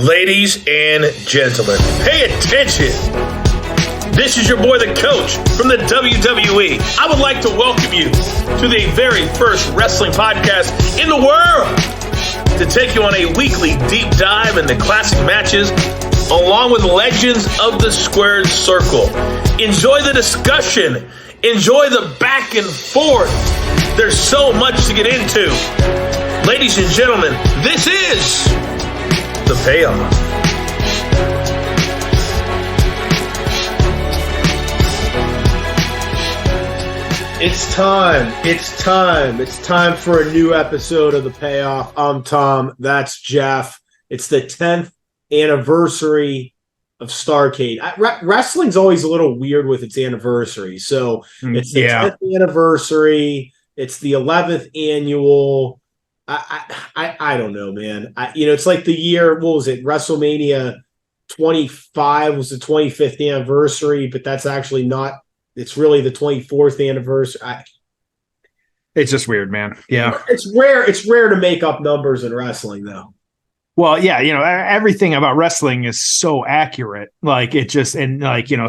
Ladies and gentlemen, pay attention. This is your boy, the coach from the WWE. I would like to welcome you to the very first wrestling podcast in the world to take you on a weekly deep dive into classic matches along with legends of the squared circle. Enjoy the discussion. Enjoy the back and forth. There's so much to get into. Ladies and gentlemen, this is The Payoff. It's time for a new episode of The Payoff. I'm Tom. That's Jeff. It's the 10th anniversary of Starrcade. Wrestling's always a little weird with its anniversary. So it's the 10th anniversary. It's the 11th annual. I don't know, man. It's like the year, what was it? WrestleMania 25 was the 25th anniversary, but that's actually not. It's really the 24th anniversary. It's just weird, man. Yeah. It's rare. It's rare to make up numbers in wrestling, though. Well, yeah, everything about wrestling is so accurate,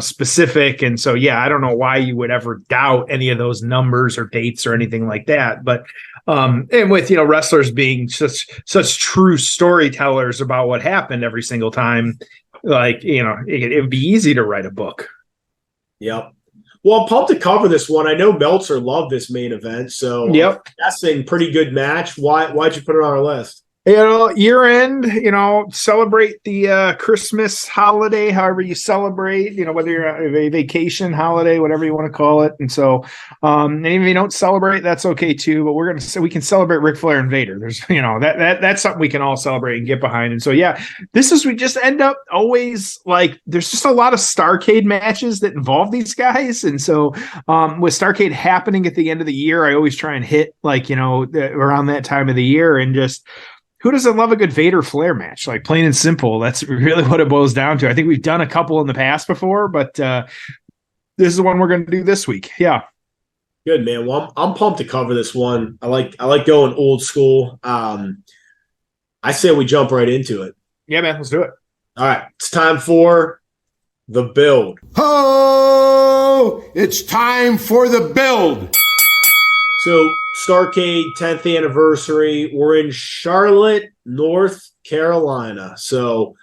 specific. And so, yeah, I don't know why you would ever doubt any of those numbers or dates or anything like that. But, and with, wrestlers being such true storytellers about what happened every single time, it would be easy to write a book. Yep. Well, I'm pumped to cover this one. I know Meltzer loved this main event, so I'm guessing pretty good match. Why'd you put it on our list? Year end, celebrate the Christmas holiday, however you celebrate, whether you're a vacation holiday, whatever you want to call it. And so, and even if you don't celebrate, that's okay too. But we can celebrate Ric Flair and Vader. There's, that's something we can all celebrate and get behind. And so, yeah, we just end up always there's just a lot of Starrcade matches that involve these guys. And so, with Starrcade happening at the end of the year, I always try and hit around that time of the year and just. Who doesn't love a good Vader Flair match? Plain and simple. That's really what it boils down to. I think we've done a couple in the past before, but this is the one we're going to do this week. Yeah. Good, man. Well, I'm pumped to cover this one. I like going old school. I say we jump right into it. Yeah, man. Let's do it. All right. It's time for the build. Oh, it's time for the build. So Starrcade 10th anniversary. We're in Charlotte, North Carolina. So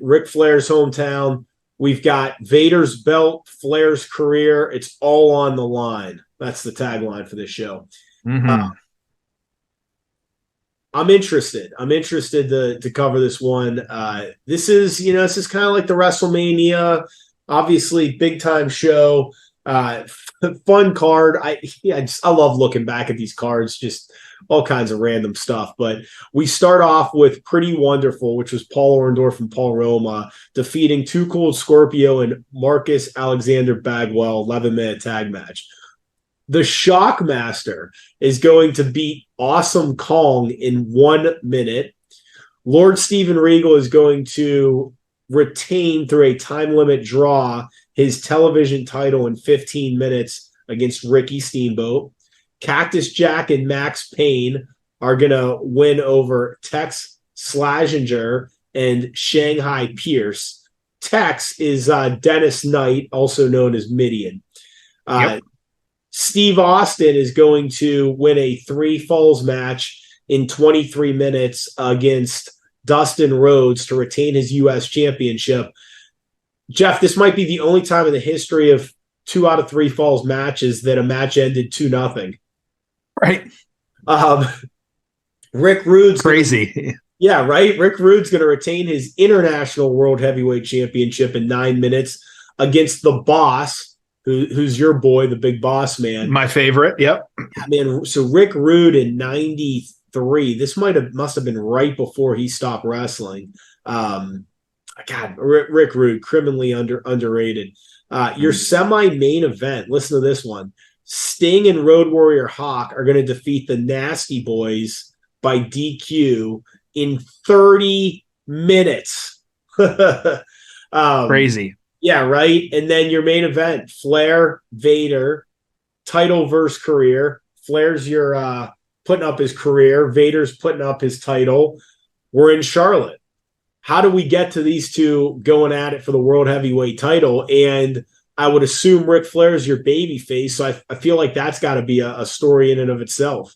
Ric Flair's hometown. We've got Vader's belt, Flair's career. It's all on the line. That's the tagline for this show. Mm-hmm. I'm interested. To cover this one. This is kind of like the WrestleMania, obviously big time show. Fun card. I love looking back at these cards, just all kinds of random stuff. But we start off with Pretty Wonderful, which was Paul Orndorff and Paul Roma defeating Too Cold Scorpio and Marcus Alexander Bagwell, 11-minute tag match. The Shockmaster is going to beat Awesome Kong in 1 minute. Lord Steven Regal is going to retain through a time limit draw his television title in 15 minutes against Ricky Steamboat. Cactus Jack and Max Payne are going to win over Tex Slazenger and Shanghai Pierce. Tex is Dennis Knight, also known as Midian. Steve Austin is going to win a 3 falls match in 23 minutes against Dustin Rhodes to retain his U.S. championship. Jeff, this might be the only time in the history of 2 out of 3 falls matches that a match ended 2-0. Right. Rick Rude's crazy. Right. Rick Rude's going to retain his International World Heavyweight Championship in 9 minutes against the Boss, who's your boy, the Big Boss Man. My favorite. Yep. Man, so Rick Rude in 93. This must have been right before he stopped wrestling. God, Rick Rude, criminally underrated. Your semi-main event, listen to this one. Sting and Road Warrior Hawk are going to defeat the Nasty Boys by DQ in 30 minutes. Crazy. Yeah, right? And then your main event, Flair, Vader, title versus career. Flair's putting up his career. Vader's putting up his title. We're in Charlotte. how do we get to these two going at it for the world heavyweight title? And I would assume Ric Flair is your baby face. So I feel like that's got to be a story in and of itself.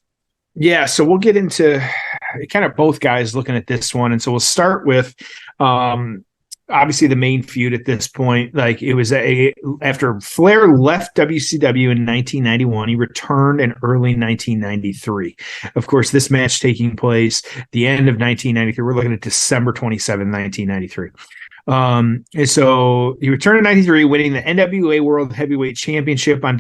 Yeah, so we'll get into kind of both guys looking at this one. And so we'll start with obviously the main feud at this point. Like it was after Flair left WCW in 1991, he returned in early 1993. Of course, this match taking place the end of 1993. We're looking at December 27, 1993. And so he returned in 93, winning the NWA World Heavyweight Championship on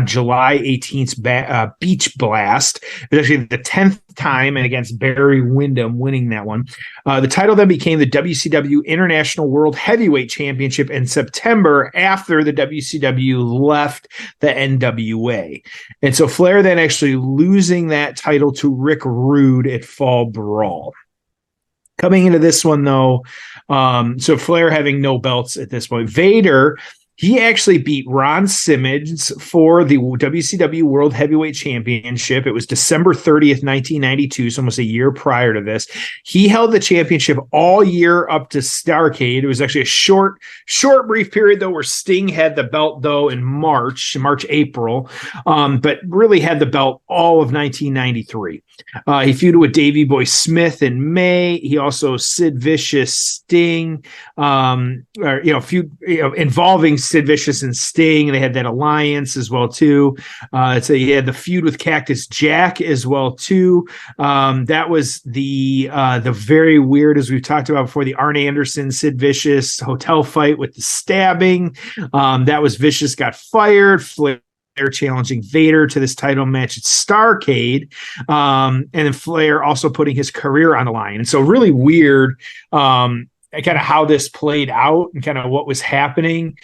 July 18th Beach Blast. It was actually the 10th time, and against Barry Windham, winning that one. The title then became the WCW International World Heavyweight Championship in September after the WCW left the NWA. And so Flair then actually losing that title to Rick Rude at Fall Brawl. Coming into this one, though, so Flair having no belts at this point. Vader, he actually beat Ron Simmons for the WCW World Heavyweight Championship. It was December 30th, 1992, so almost a year prior to this. He held the championship all year up to Starrcade. It was actually a short, brief period, though, where Sting had the belt, though, in March, April, but really had the belt all of 1993. He feuded with Davey Boy Smith in May. He also Sid Vicious, Sting, involving Sid Vicious and Sting. They had that alliance as well too. So he had the feud with Cactus Jack as well too. That was the very weird, as we've talked about before, the Arn Anderson Sid Vicious hotel fight with the stabbing. That was Vicious got fired. Flair challenging Vader to this title match at Starrcade, and then Flair also putting his career on the line. And so really weird kind of how this played out and kind of what was happening,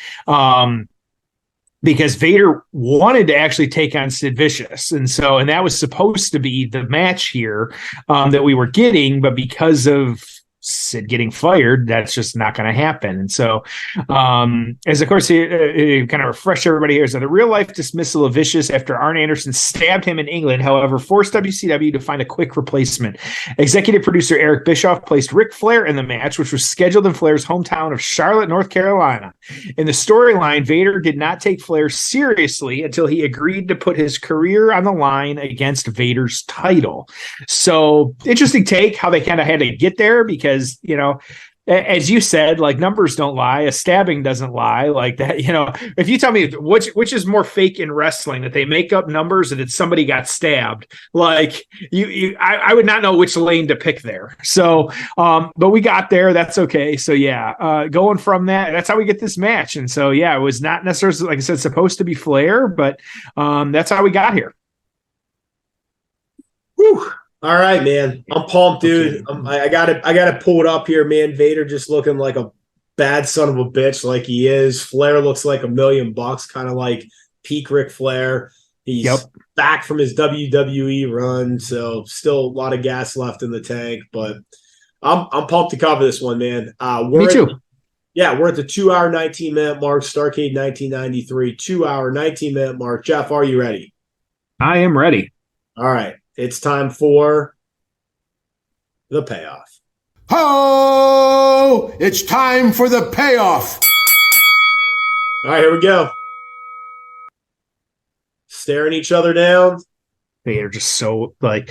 because Vader wanted to actually take on Sid Vicious. And that was supposed to be the match here that we were getting, but because of Sid getting fired, that's just not going to happen. And so, as of course, he kind of refresh everybody here. So the real life dismissal of Vicious after Arn Anderson stabbed him in England, however, forced WCW to find a quick replacement. Executive producer Eric Bischoff placed Ric Flair in the match, which was scheduled in Flair's hometown of Charlotte, North Carolina. In the storyline, Vader did not take Flair seriously until he agreed to put his career on the line against Vader's title. So interesting take how they kind of had to get there, because, as you said, like, numbers don't lie, a stabbing doesn't lie, like that. If you tell me which is more fake in wrestling, that they make up numbers and that somebody got stabbed, like I would not know which lane to pick there. So, but we got there. That's okay. So yeah, going from that's how we get this match. And so yeah, it was not necessarily, like I said, supposed to be Flair, but that's how we got here. Whew. All right, man. I'm pumped, dude. I gotta pull it up here, man. Vader just looking like a bad son of a bitch, like he is. Flair looks like $1 million, kind of like peak Ric Flair. He's back from his WWE run, so still a lot of gas left in the tank. But I'm pumped to cover this one, man. Me too. We're at the 2-hour 19-minute mark. Starrcade 1993, 2-hour 19-minute mark. Jeff, are you ready? I am ready. All right. It's time for the payoff. Oh, it's time for the payoff. All right, here we go. Staring each other down. They are just so like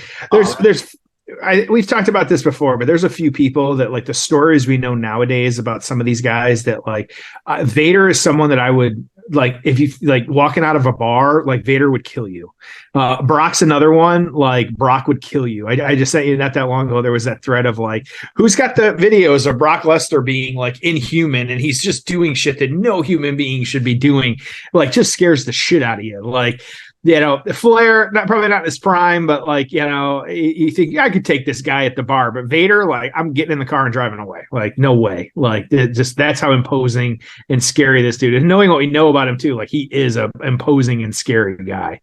we've talked about this before, but there's a few people that, like, the stories we know nowadays about some of these guys that, like, Vader is someone that I would, like, if you, like, walking out of a bar, like, Vader would kill you. Brock's another one, like, Brock would kill you. I just said not that long ago, there was that thread of, like, who's got the videos of Brock Lesnar being, like, inhuman, and he's just doing shit that no human being should be doing, like, just scares the shit out of you. Like, Flair, probably not in his prime, but, like, you think, I could take this guy at the bar, but Vader, like, I'm getting in the car and driving away. Like, no way. Like, that's how imposing and scary this dude is. Knowing what we know about him too, like, he is a imposing and scary guy.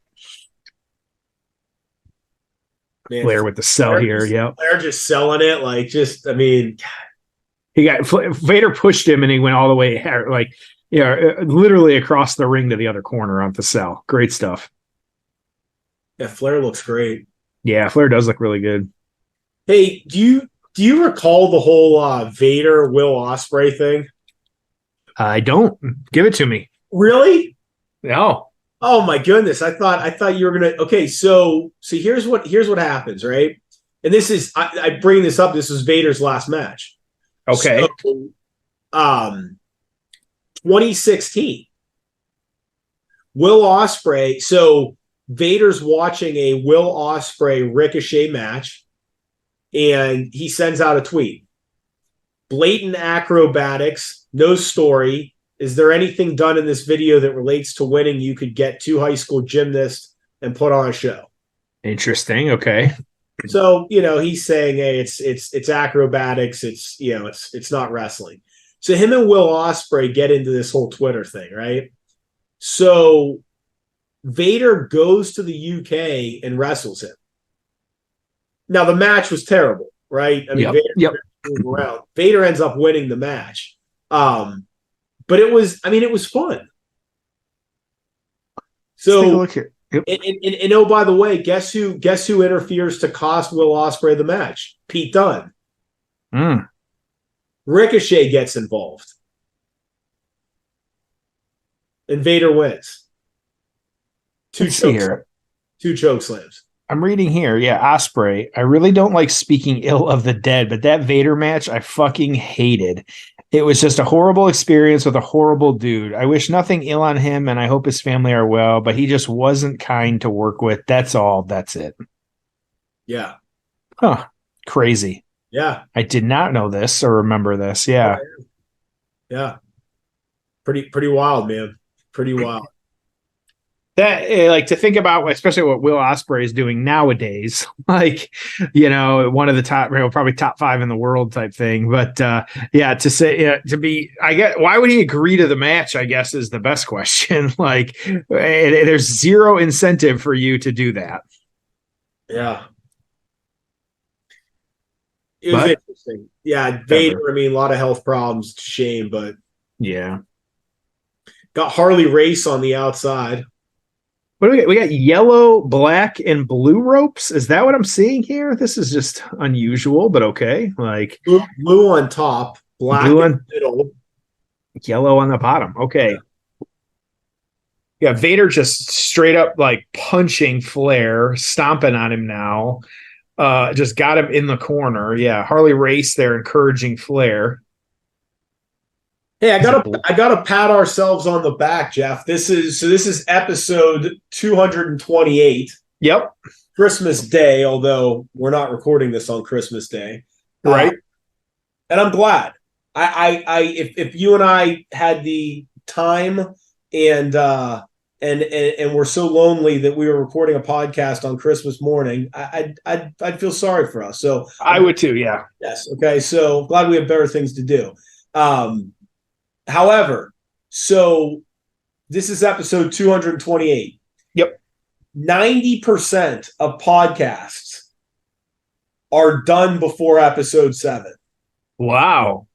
Man, Flair with the sell here. Yeah. Flair just selling it. Like, just, I mean, Vader pushed him and he went all the way, like, literally across the ring to the other corner on the cell. Great stuff. Yeah, Flair looks great. Yeah, Flair does look really good. Hey, do Do you recall the whole Vader Will Ospreay thing? I don't. Give it to me. Really? No. Oh my goodness! I thought you were gonna. Okay, so here's what happens, right? And this is I bring this up. This was Vader's last match. Okay. So, 2016, Will Ospreay. So Vader's watching a Will Ospreay Ricochet match, and he sends out a tweet: blatant acrobatics, no story. Is there anything done in this video that relates to winning? You could get 2 high school gymnasts and put on a show. Interesting. Okay. So, he's saying, hey, it's acrobatics. It's not wrestling. So him and Will Ospreay get into this whole Twitter thing, right? So Vader goes to the UK and wrestles him. Now the match was terrible, right? I mean, Vader moved around. Vader ends up winning the match. But it was fun. So let's take a look here. Yep. And oh, by the way, guess who interferes to cost Will Ospreay the match? Pete Dunne. Ricochet gets involved. And Vader wins. Two choke slams. I'm reading here. Yeah, Ospreay. I really don't like speaking ill of the dead, but that Vader match I fucking hated. It was just a horrible experience with a horrible dude. I wish nothing ill on him, and I hope his family are well, but he just wasn't kind to work with. That's all. That's it. Yeah. Huh. Crazy. Yeah. I did not know this or remember this. Yeah. Yeah. Pretty wild, man. Pretty wild. That to think about, especially what Will Ospreay is doing nowadays, one of the top, probably top 5 in the world type thing. But to say, why would he agree to the match? I guess is the best question. There's zero incentive for you to do that. Yeah. It was interesting. Yeah. Vader, a lot of health problems. Shame, but yeah. Got Harley Race on the outside. What do we got? We got yellow, black, and blue ropes. Is that what I'm seeing here? This is just unusual, but okay. Blue on top, black in the middle, yellow on the bottom. Okay. Yeah, Vader just straight up punching Flair, stomping on him now. Just got him in the corner. Yeah, Harley Race there encouraging Flair. Hey, I gotta pat ourselves on the back, Jeff. This is episode 228. Yep. Christmas Day, although we're not recording this on Christmas Day. Right. And I'm glad. If you and I had the time and we're so lonely that we were recording a podcast on Christmas morning, I'd feel sorry for us. So I would too, yeah. Yes. Okay. So glad we have better things to do. However, so this is episode 228. Yep. 90% of podcasts are done before episode 7. Wow.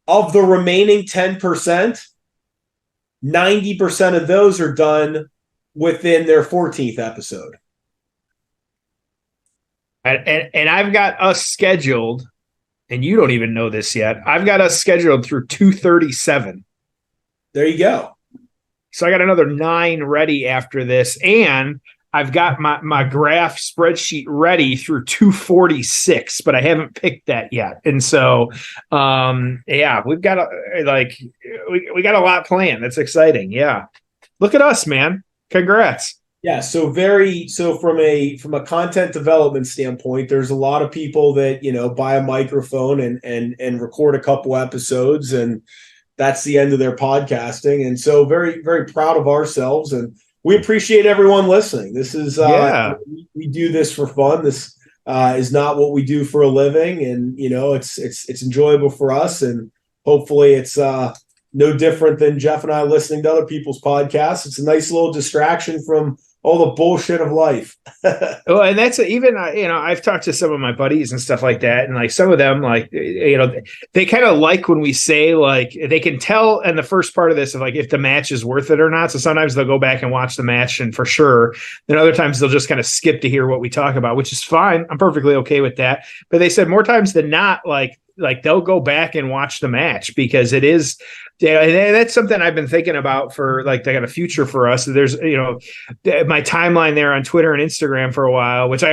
Of the remaining 10%, 90% of those are done within their 14th episode. And I've got us scheduled, and you don't even know this yet. I've got us scheduled through 237. There you go. So I got another 9 ready after this, and I've got my graph spreadsheet ready through 246, but I haven't picked that yet. And so, we've got we got a lot planned. That's exciting. Yeah, look at us, man. Congrats. Yeah, so from a content development standpoint, there's a lot of people that, buy a microphone and record a couple episodes, and that's the end of their podcasting. And so very, very proud of ourselves, and we appreciate everyone listening. This is we do this for fun. This is not what we do for a living, and it's enjoyable for us, and hopefully it's no different than Jeff and I listening to other people's podcasts. It's a nice little distraction from all the bullshit of life. Well, and that's even, I've talked to some of my buddies and stuff like that. And like some of them, like, they kind of like when we say, like, they can tell in the first part of this of like if the match is worth it or not. So sometimes they'll go back and watch the match and for sure. Then other times they'll just kind of skip to hear what we talk about, which is fine. I'm perfectly okay with that. But they said more times than not, like they'll go back and watch the match because it is, and that's something I've been thinking about for like they got a future for us. There's, my timeline there on Twitter and Instagram for a while, which I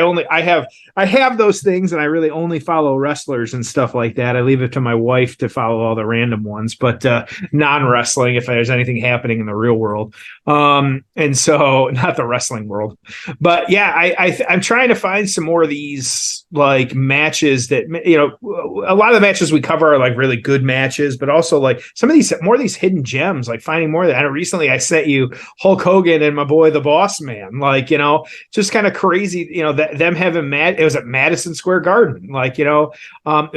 have those things and I really only follow wrestlers and stuff like that. I leave it to my wife to follow all the random ones, but non-wrestling, if there's anything happening in the real world. And so not the wrestling world, but yeah, I'm trying to find some more of these like matches that, a lot of the matches we cover are like really good matches, but also like some of these, more of these hidden gems, like finding more of that. I know recently I sent you Hulk Hogan and my boy, the Boss Man, like, just kind of crazy, them having it was at Madison Square Garden, like,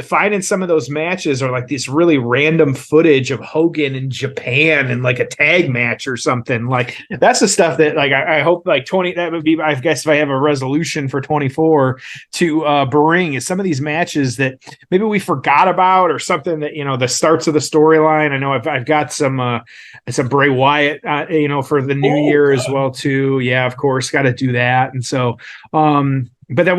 finding some of those matches or like this really random footage of Hogan in Japan and like a tag match or something. Like that's the stuff that like, I hope like that would be, I guess if I have a resolution for 24 to bring is some of these matches that maybe we forgot about or something that, the starts of the storyline. I know I've got some Bray Wyatt, for the new year as well too. Yeah, of course, got to do that. And so, but then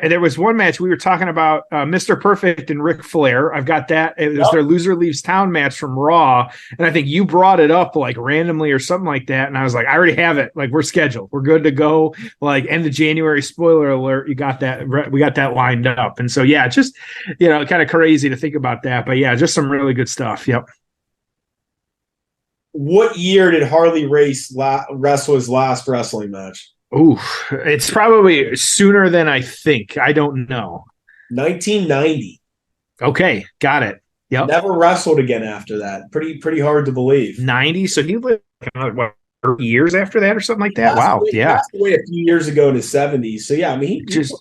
there was one match we were talking about, Mr. Perfect and Ric Flair. I've got that. It was their loser leaves town match from Raw, and I think you brought it up like randomly or something like that. And I was like, I already have it. Like we're scheduled. We're good to go. Like end of January. Spoiler alert. You got that. We got that lined up. And so yeah, just kind of crazy to think about that. But yeah, just some really good stuff. Yep. What year did Harley Race wrestle his last wrestling match? Ooh, it's probably sooner than I think. I don't know. 1990. Okay, got it. Yep. Never wrestled again after that. Pretty hard to believe. 90. So he lived what, 30 years after that or something like that. Wow. He passed away a few years ago in his 70s. So yeah, I mean, he just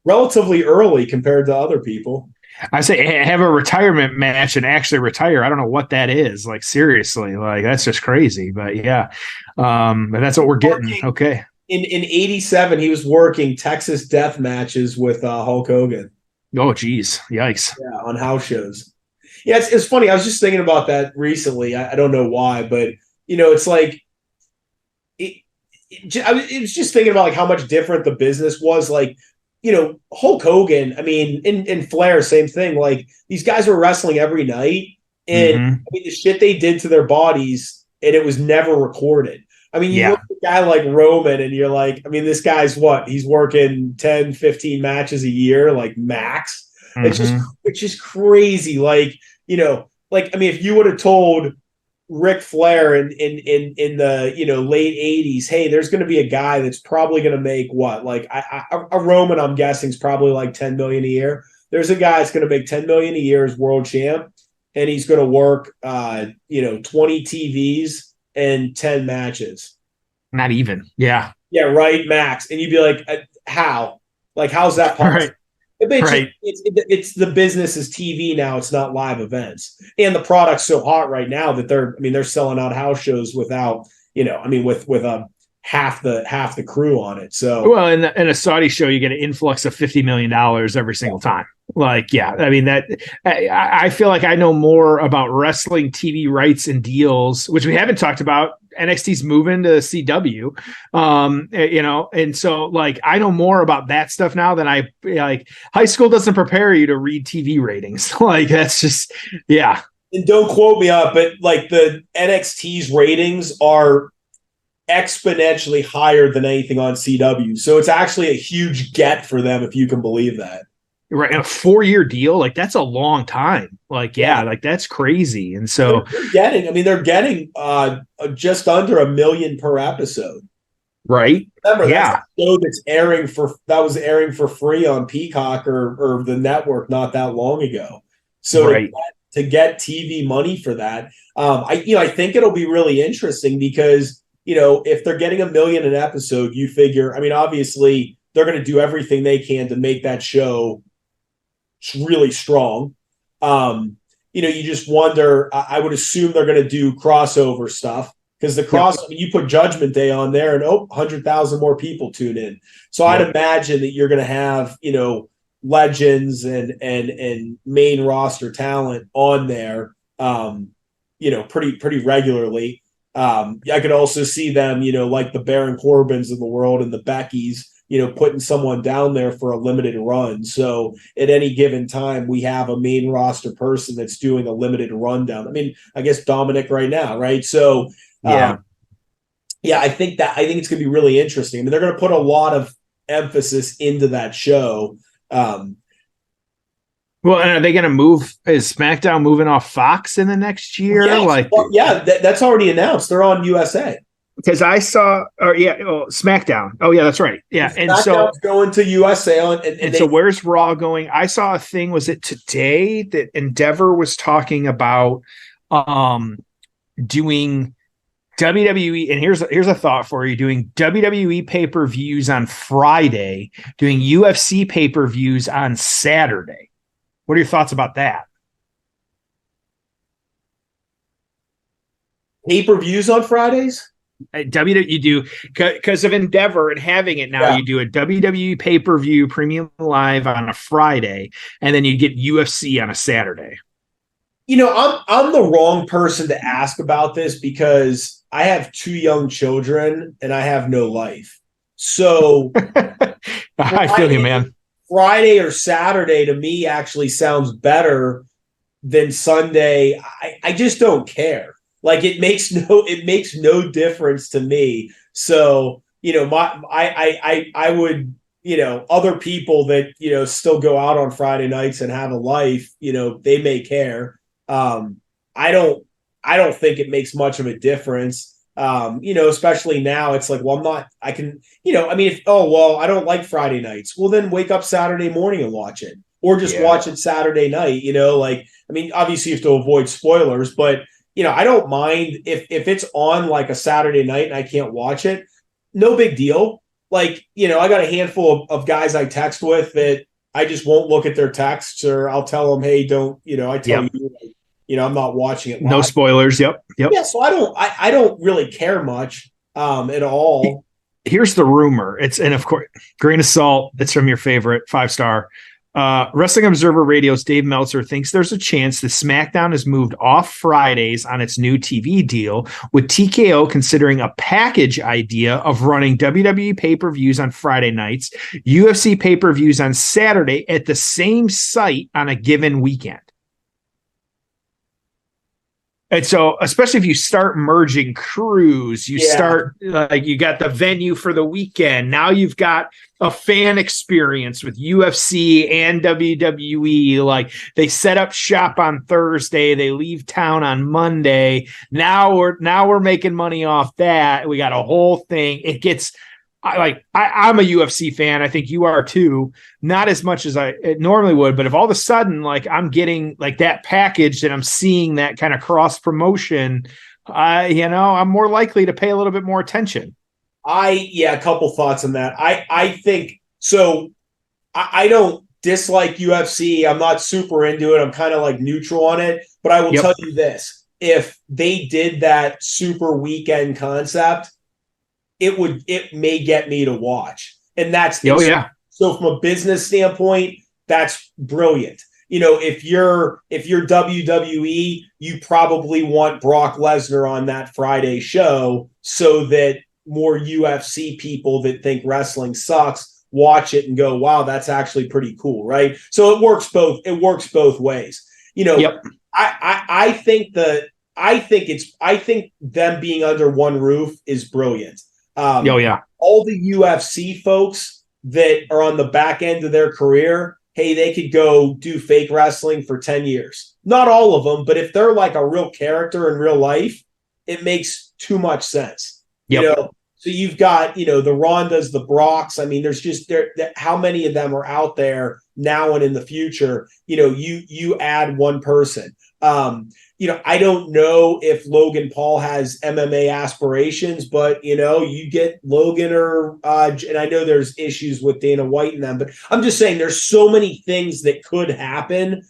relatively early compared to other people. I say have a retirement match and actually retire. I don't know what that is. Like seriously, like that's just crazy. But yeah, but that's what we're getting. Okay. In 87, he was working Texas death matches with Hulk Hogan. Oh, geez, yikes! Yeah, on house shows. Yeah, it's funny. I was just thinking about that recently. I don't know why, but it's like I was just thinking about like how much different the business was. Like, Hulk Hogan, I mean, and Flair, same thing. Like these guys were wrestling every night, and I mean the shit they did to their bodies, and it was never recorded. I mean, you look at a guy like Roman, and you're like, I mean, this guy's what? He's working 10, 15 matches a year, like max. It's just crazy. Like, I mean, if you would have told Ric Flair in the late 80s, hey, there's going to be a guy that's probably going to make what, like a Roman, I'm guessing is probably like 10 million a year. There's a guy that's going to make 10 million a year as world champ, and he's going to work 20 TVs and 10 matches. Not even. Yeah, right, max. And you'd be like, how? Like, how's that possible? Right. It's the business is TV now. It's not live events, and the product's so hot right now that they're selling out house shows without with half the crew on it. So well, in a Saudi show, you get an influx of $50 million every single time. Like, yeah, I mean that. I feel like I know more about wrestling TV rights and deals, which we haven't talked about. NXT's moving to CW, and so like I know more about that stuff now than I like. High school doesn't prepare you to read TV ratings. Like that's just And don't quote me up, but like the NXT's ratings are exponentially higher than anything on CW, so it's actually a huge get for them if you can believe that. Right, and a 4-year deal, like that's a long time. Like, like that's crazy. And so they're getting just under $1 million per episode. Right. Remember, that's a show that was airing for free on Peacock or the network not that long ago. So to get TV money for that, I think it'll be really interesting because if they're getting $1 million an episode, you figure. I mean, obviously they're going to do everything they can to make that show really strong. You just wonder. I would assume they're going to do crossover stuff because the cross, I mean, you put Judgment Day on there and 100,000 more people tune in. So I'd imagine that you're going to have, legends and main roster talent on there, pretty regularly. I could also see them, like the Baron Corbins of the world and the Beckys, putting someone down there for a limited run. So at any given time, we have a main roster person that's doing a limited rundown. I mean, I guess Dominic right now, right? So, I think it's going to be really interesting. I mean, they're going to put a lot of emphasis into that show. Well, and are they going to move? Is SmackDown moving off Fox in the next year? That's already announced. They're on USA. Because I saw, SmackDown. Oh, yeah, that's right. Yeah, and so going to USA so where's Raw going? I saw a thing. Was it today that Endeavor was talking about doing WWE? And here's a thought for you: doing WWE pay-per-views on Friday, doing UFC pay-per-views on Saturday. What are your thoughts about that? Pay-per-views on Fridays? You do because of Endeavor and having it now. You do a WWE pay-per-view premium live on a Friday, and then you get UFC on a Saturday. I'm the wrong person to ask about this because I have 2 young children and I have no life. So I feel you, man. Friday or Saturday to me actually sounds better than Sunday. I just don't care. Like it makes no difference to me. So, I would, other people that, still go out on Friday nights and have a life, they may care. I don't think it makes much of a difference. Especially now it's like, well, I don't like Friday nights. Well, then wake up Saturday morning and watch it, or just watch it Saturday night, obviously you have to avoid spoilers, but I don't mind if it's on like a Saturday night and I can't watch it. No big deal. Like, I got a handful of guys I text with that I just won't look at their texts, or I'll tell them, hey, don't, I tell you, I'm not watching it live. No spoilers. Yep. Yeah. So I don't really care much at all. Here's the rumor. And of course, grain of salt. It's from your favorite 5-star. Wrestling Observer Radio's Dave Meltzer thinks there's a chance that SmackDown has moved off Fridays on its new TV deal, with TKO considering a package idea of running WWE pay-per-views on Friday nights, UFC pay-per-views on Saturday at the same site on a given weekend. And so, especially if you start merging crews, start like you got the venue for the weekend. Now you've got a fan experience with UFC and WWE. Like they set up shop on Thursday, they leave town on Monday. Now we're making money off that. We got a whole thing. It gets I'm a UFC fan. I think you are too. Not as much as I normally would, but if all of a sudden, like I'm getting like that package and I'm seeing that kind of cross promotion, I'm more likely to pay a little bit more attention. A couple thoughts on that. I think so. I don't dislike UFC. I'm not super into it. I'm kind of like neutral on it, but I will tell you this: if they did that super weekend concept, it may get me to watch. And that's so from a business standpoint, that's brilliant. If you're WWE, you probably want Brock Lesnar on that Friday show so that more UFC people that think wrestling sucks watch it and go, wow, that's actually pretty cool, right? So it works both ways. I think them being under one roof is brilliant. All the UFC folks that are on the back end of their career, hey, they could go do fake wrestling for 10 years. Not all of them, but if they're like a real character in real life, it makes too much sense. So you've got, the Rondas, the Brocks. I mean, there's just how many of them are out there now and in the future? You add one person. I don't know if Logan Paul has MMA aspirations, but you get Logan and I know there's issues with Dana White and them, but I'm just saying there's so many things that could happen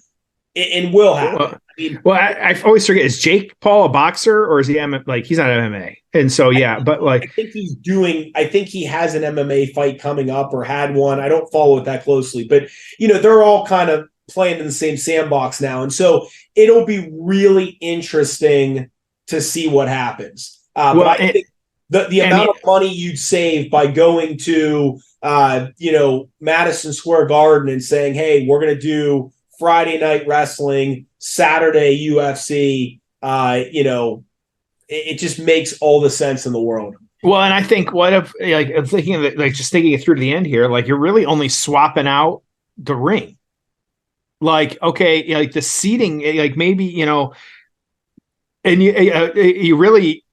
and will happen. Well, I always forget, is Jake Paul a boxer or is he like he's not MMA? And so but like I think he has an MMA fight coming up or had one. I don't follow it that closely, but they're all kind of playing in the same sandbox now, and so it'll be really interesting to see what happens. But I think the amount of money you'd save by going to Madison Square Garden and saying, "Hey, we're going to do Friday night wrestling, Saturday UFC," it just makes all the sense in the world. Well, and I think I'm thinking of it, like just thinking it through to the end here, like you're really only swapping out the ring. Like, okay, like the seating, like maybe, and you really,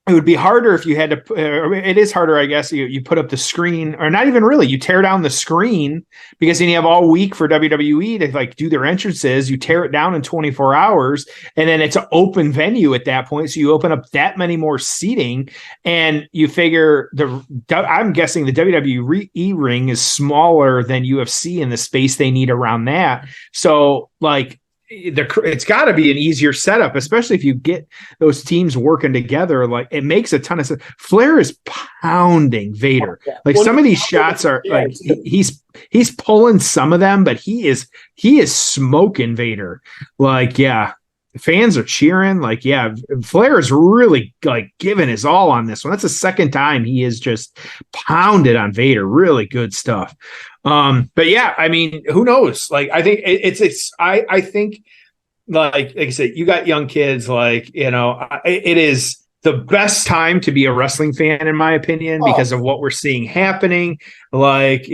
it would be harder if you had to, it is harder, I guess. You put up the screen, or not even really, you tear down the screen, because then you have all week for WWE to like do their entrances. You tear it down in 24 hours, and then it's an open venue at that point. So you open up that many more seating, and you figure I'm guessing the WWE ring is smaller than UFC in the space they need around that. So like, it's got to be an easier setup, especially if you get those teams working together. Like, it makes a ton of sense. Flair is pounding Vader. Like, some of these shots are like he's pulling some of them, but he is smoking Vader. Like, yeah, fans are cheering. Like, yeah, Flair is really like giving his all on this one. That's the second time he is just pounded on Vader. Really good stuff. But yeah, I mean, who knows? Like, I think I think like I said, you got young kids, like, it is the best time to be a wrestling fan, in my opinion, because of what we're seeing happening. Like,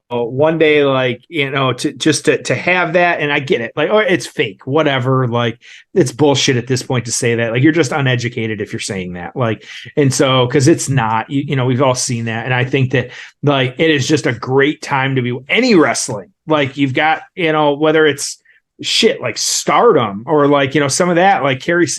one day, like, to have that. And I get it. Like, oh, it's fake, whatever. Like, it's bullshit at this point to say that. Like, you're just uneducated if you're saying that. Like, and so, cause it's not, we've all seen that. And I think that, like, it is just a great time to be any wrestling. Like, you've got, whether it's shit like Stardom or like, some of that, like Kairi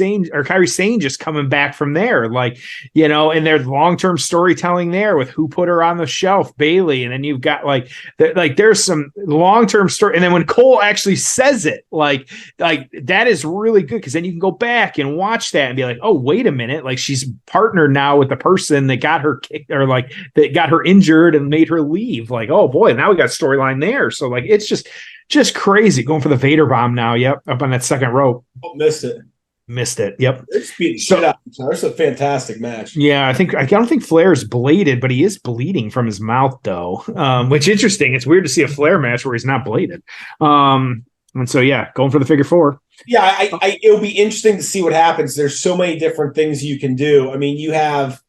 Sane just coming back from there, like, and there's long-term storytelling there with who put her on the shelf, Bailey. And then you've got like there's some long-term story. And then when Cole actually says it, like that is really good. Cause then you can go back and watch that and be like, oh, wait a minute. Like, she's partnered now with the person that got her kicked, or like that got her injured and made her leave. Like, oh boy, now we got storyline there. So like, it's just crazy going for the Vader bomb now. Yep. Up on that second rope. Oh, missed it. Yep. It's beating shit out. It's a fantastic match. Yeah. I don't think Flair's bladed, but he is bleeding from his mouth though. Which interesting. It's weird to see a Flair match where he's not bladed. And so, yeah, going for the figure four. Yeah. It'll be interesting to see what happens. There's so many different things you can do. I mean, you have,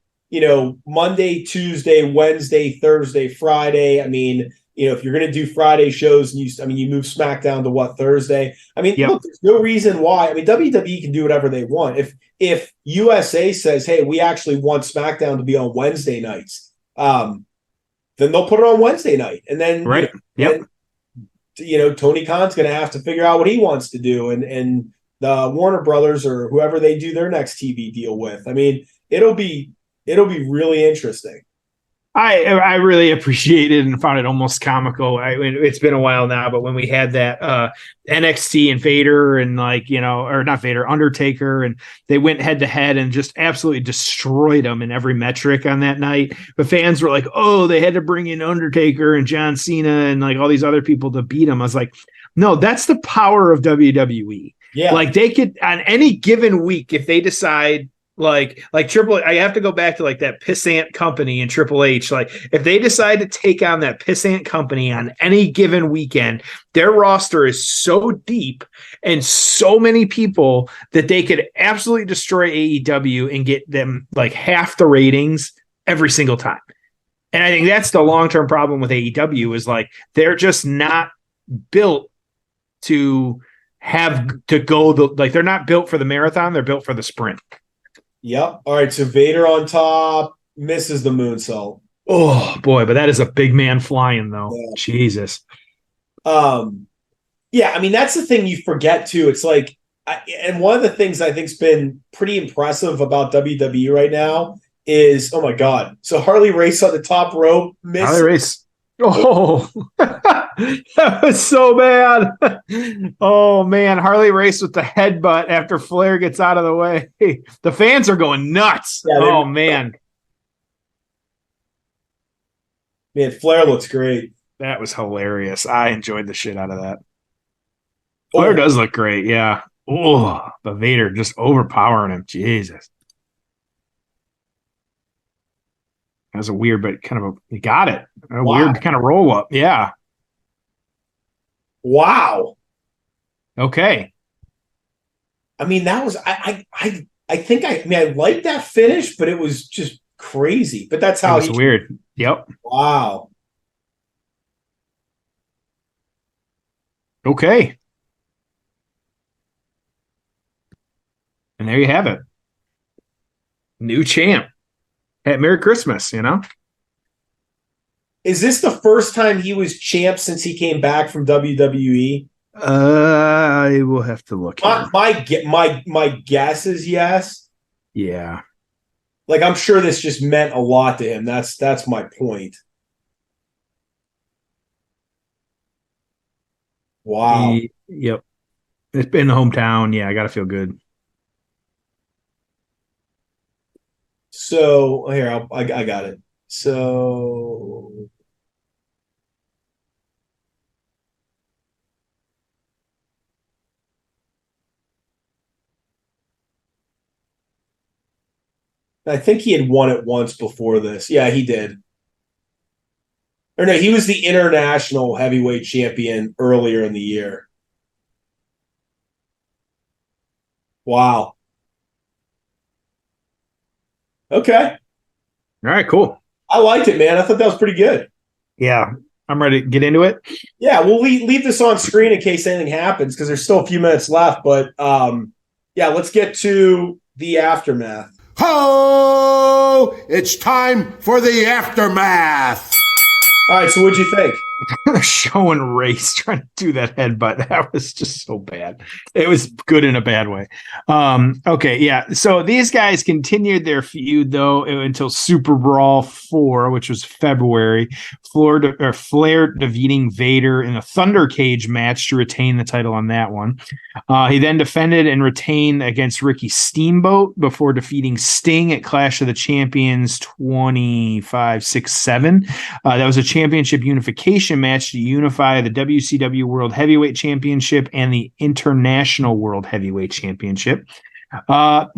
Monday, Tuesday, Wednesday, Thursday, Friday. I mean, if you're going to do Friday shows and you move SmackDown to Thursday. I mean, Look, there's no reason why. I mean, WWE can do whatever they want. If USA says, hey, we actually want SmackDown to be on Wednesday nights, then they'll put it on Wednesday night. And then, right. Tony Khan's going to have to figure out what he wants to do. And the Warner Brothers or whoever they do their next TV deal with. I mean, it'll be really interesting. I really appreciated and found it almost comical. It's been a while now, but when we had that NXT and Vader and or not Vader, Undertaker, and they went head to head and just absolutely destroyed them in every metric on that night. But fans were like, oh, they had to bring in Undertaker and John Cena and like all these other people to beat them. I was like, no, that's the power of WWE. Yeah. Like, they could, on any given week, if they decide, like Triple, I have to go back to like that pissant company and Triple H. Like, if they decide to take on that pissant company on any given weekend, their roster is so deep and so many people that they could absolutely destroy AEW and get them like half the ratings every single time. And I think that's the long-term problem with AEW is like, they're just not built to have to go they're not built for the marathon. They're built for the sprint. Yep. All right. So Vader on top, misses the moonsault. Oh boy, but that is a big man flying though. Yeah. Jesus. Yeah. I mean, that's the thing you forget too. It's like, and one of the things I think's been pretty impressive about WWE right now is, oh my God. So Harley Race on the top rope, Harley Race. Oh, that was so bad. Oh, man. Harley Race with the headbutt after Flair gets out of the way. The fans are going nuts. Yeah, oh, man. Man, Flair looks great. That was hilarious. I enjoyed the shit out of that. Flair does look great. Yeah. Oh, the Vader just overpowering him. Jesus. That was a weird, but kind of he got it. Weird kind of roll up. Yeah. Wow. Okay. I mean, that was I think I liked that finish, but it was just crazy. But that's how it's weird. Yep. Wow. Okay. And there you have it. New champ. Hey, Merry Christmas, Is this the first time he was champ since he came back from WWE? I will have to look. My guess is yes. Yeah. Like, I'm sure this just meant a lot to him. That's my point. Wow. Yep. It's been the hometown. Yeah, I got to feel good. So here, I got it. So I think he had won it once before this. Yeah, he did. Or no, he was the international heavyweight champion earlier in the year. Wow. Okay. All right, cool. I liked it, man. I thought that was pretty good. Yeah, I'm ready to get into it. Yeah, we'll leave this on screen in case anything happens because there's still a few minutes left. But yeah, let's get to the aftermath. Ho! It's time for the aftermath. All right, so what'd you think? Showing Race trying to do that headbutt. That was just so bad. It was good in a bad way. Okay, yeah. So these guys continued their feud though until Super Brawl 4, which was February. Flair defeating Vader in a Thunder Cage match to retain the title on that one. He then defended and retained against Ricky Steamboat before defeating Sting at Clash of the Champions 25-6-7. That was a championship unification match to unify the WCW World Heavyweight Championship and the International World Heavyweight Championship.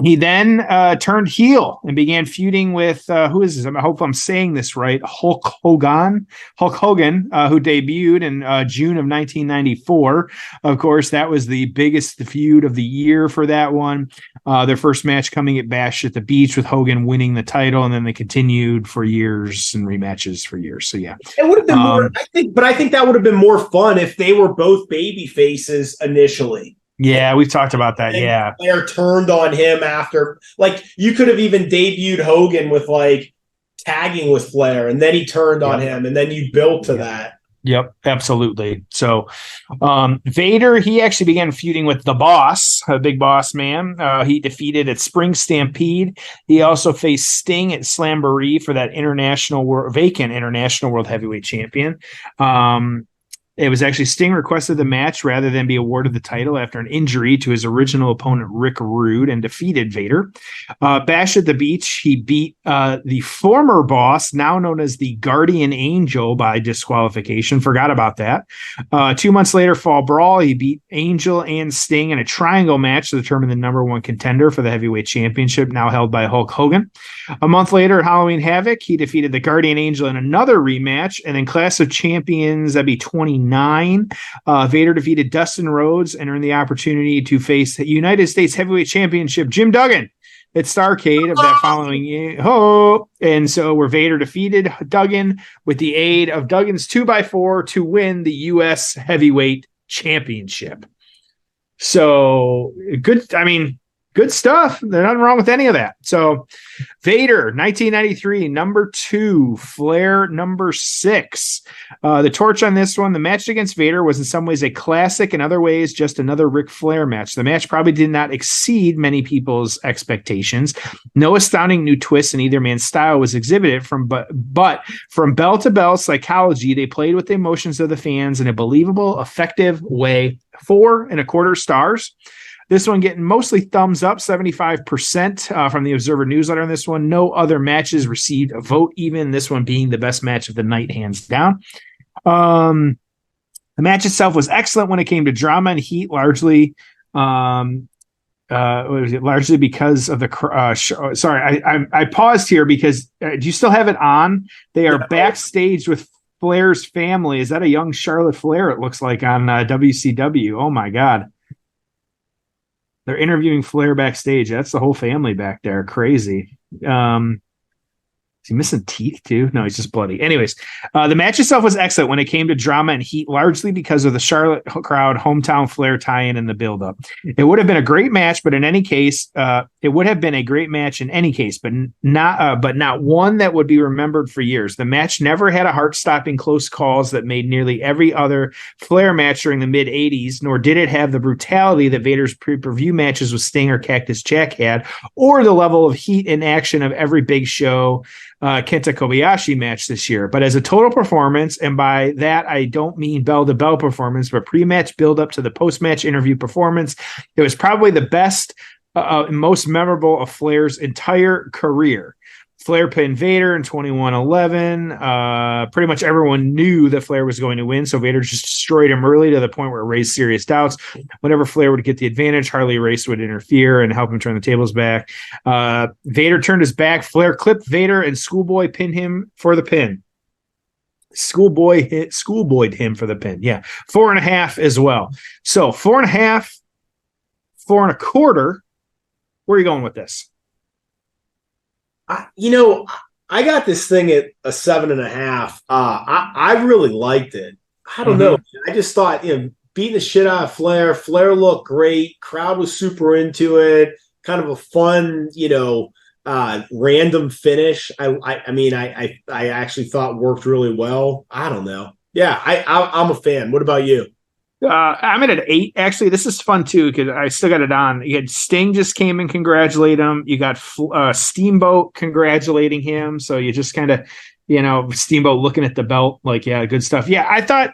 He then turned heel and began feuding with who is this? I hope I'm saying this right. Hulk Hogan, who debuted in June of 1994. Of course, that was the biggest feud of the year for that one. Their first match coming at Bash at the Beach with Hogan winning the title, and then they continued for years and rematches for years. So yeah, it would have been more. I think that would have been more fun if they were both baby faces initially. Yeah, we've talked about that. And yeah. Flair turned on him after, like, you could have even debuted Hogan with like tagging with Flair, and then he turned on him, and then you built to that. Yep, absolutely. So Vader, he actually began feuding with the Boss, a Big Boss Man. He defeated at Spring Stampede. He also faced Sting at Slamboree for that vacant International World Heavyweight Champion. It was actually Sting requested the match rather than be awarded the title after an injury to his original opponent, Rick Rude, and defeated Vader. Bash at the Beach, he beat the former Boss, now known as the Guardian Angel, by disqualification. Forgot about that. 2 months later, Fall Brawl, he beat Angel and Sting in a triangle match to determine the number one contender for the heavyweight championship, now held by Hulk Hogan. A month later, at Halloween Havoc, he defeated the Guardian Angel in another rematch, and in Clash of Champions, that'd be 29. Vader defeated Dustin Rhodes and earned the opportunity to face the United States Heavyweight Championship Jim Duggan at Starrcade of that following year. And so where Vader defeated Duggan with the aid of Duggan's 2x4 to win the U.S. Heavyweight Championship. So good. I mean, Good stuff. There's nothing wrong with any of that. So Vader, 1993, number 2, Flair, number 6. The torch on this one, the match against Vader was in some ways a classic, in other ways, just another Ric Flair match. The match probably did not exceed many people's expectations. No astounding new twists in either man's style was exhibited but from bell to bell psychology, they played with the emotions of the fans in a believable, effective way. 4.25 stars. This one getting mostly thumbs up, 75% from the Observer newsletter on this one. No other matches received a vote, even this one being the best match of the night, hands down. The match itself was excellent when it came to drama and heat, largely because of the sorry, I paused here because do you still have it on? They are backstage with Flair's family. Is that a young Charlotte Flair? It looks like on WCW. Oh my God. They're interviewing Flair backstage. That's the whole family back there. Crazy. Is he missing teeth too? No, he's just bloody. Anyways, the match itself was excellent when it came to drama and heat, largely because of the Charlotte crowd, hometown Flair tie-in and the build-up. It would have been a great match, but in any case, but not one that would be remembered for years. The match never had a heart-stopping close calls that made nearly every other Flair match during the mid-'80s, nor did it have the brutality that Vader's pay-per-view matches with Sting or Cactus Jack had, or the level of heat and action of every Big Show Kenta Kobayashi match this year. But as a total performance, and by that I don't mean bell-to-bell performance, but pre-match build-up to the post-match interview performance, it was probably the best and most memorable of Flair's entire career. Flair pinned Vader in 21-11. Pretty much everyone knew that Flair was going to win, so Vader just destroyed him early to the point where it raised serious doubts. Whenever Flair would get the advantage, Harley Race would interfere and help him turn the tables back. Vader turned his back. Flair clipped Vader, and Schoolboy pinned him for the pin. Schoolboyed him for the pin. Yeah, 4.5 as well. So 4.5, 4.25. Where are you going with this? I got this thing at a 7.5. I really liked it. I don't know. I just thought, beating the shit out of Flair. Flair looked great. Crowd was super into it. Kind of a fun, random finish. I actually thought worked really well. I don't know. Yeah, I'm a fan. What about you? I'm at an 8. Actually, this is fun too because I still got it on. You had Sting just came and congratulate him. You got Steamboat congratulating him. So you just kind of, Steamboat looking at the belt, like, yeah, good stuff. Yeah, I thought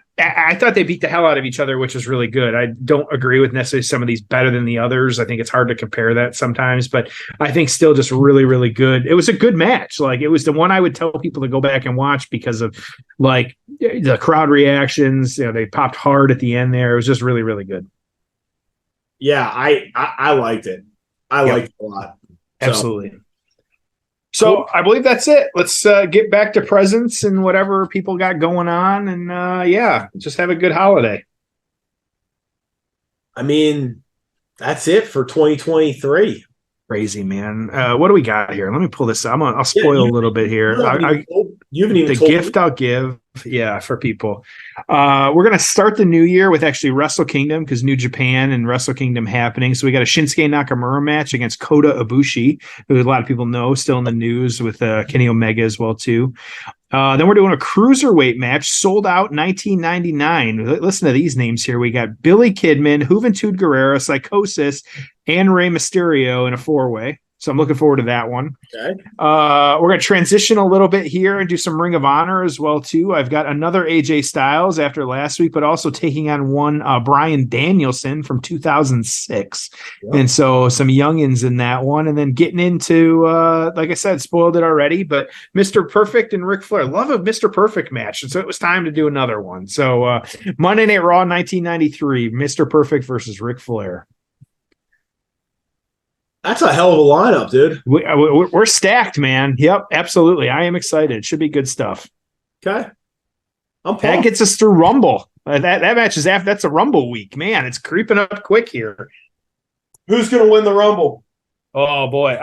they beat the hell out of each other, which was really good. I don't agree with necessarily some of these better than the others. I think it's hard to compare that sometimes, but I think still just really, really good. It was a good match. Like, it was the one I would tell people to go back and watch because of like the crowd reactions. They popped hard at the end there. It was just really, really good. Yeah, I liked it. I liked it a lot. Absolutely. So I believe that's it. Let's get back to presents and whatever people got going on. And just have a good holiday. I mean, that's it for 2023. Crazy, man. What do we got here? Let me pull this up. I'll spoil a little bit here. You haven't even told gift me. I'll give. Yeah, for people. We're going to start the new year with actually Wrestle Kingdom because New Japan and Wrestle Kingdom happening. So we got a Shinsuke Nakamura match against Kota Ibushi, who a lot of people know, still in the news with Kenny Omega as well, too. Then we're doing a cruiserweight match, sold out 1999. Listen to these names here. We got Billy Kidman, Juventud Guerrera, Psychosis, and Rey Mysterio in a 4-way. So I'm looking forward to that one. Okay. We're going to transition a little bit here and do some Ring of Honor as well, too. I've got another AJ Styles after last week, but also taking on one Bryan Danielson from 2006. Yep. And so some youngins in that one. And then getting into, like I said, spoiled it already, but Mr. Perfect and Ric Flair. Love a Mr. Perfect match. And so it was time to do another one. So Monday Night Raw 1993, Mr. Perfect versus Ric Flair. That's a hell of a lineup, dude. We're stacked, man. Yep, absolutely. I am excited. Should be good stuff. Okay. That gets us through Rumble. That match is after. That's a Rumble week, man. It's creeping up quick here. Who's going to win the Rumble? Oh boy,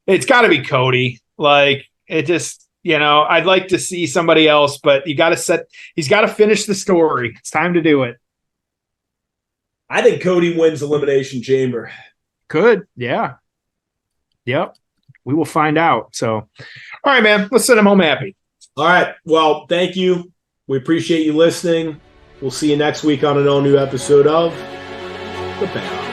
it's got to be Cody. Like, it just, I'd like to see somebody else, but he's got to finish the story. It's time to do it. I think Cody wins Elimination Chamber. Could. Yeah. Yep. We will find out. So, all right, man. Let's send him home happy. All right. Well, thank you. We appreciate you listening. We'll see you next week on an all-new episode of The Payoff.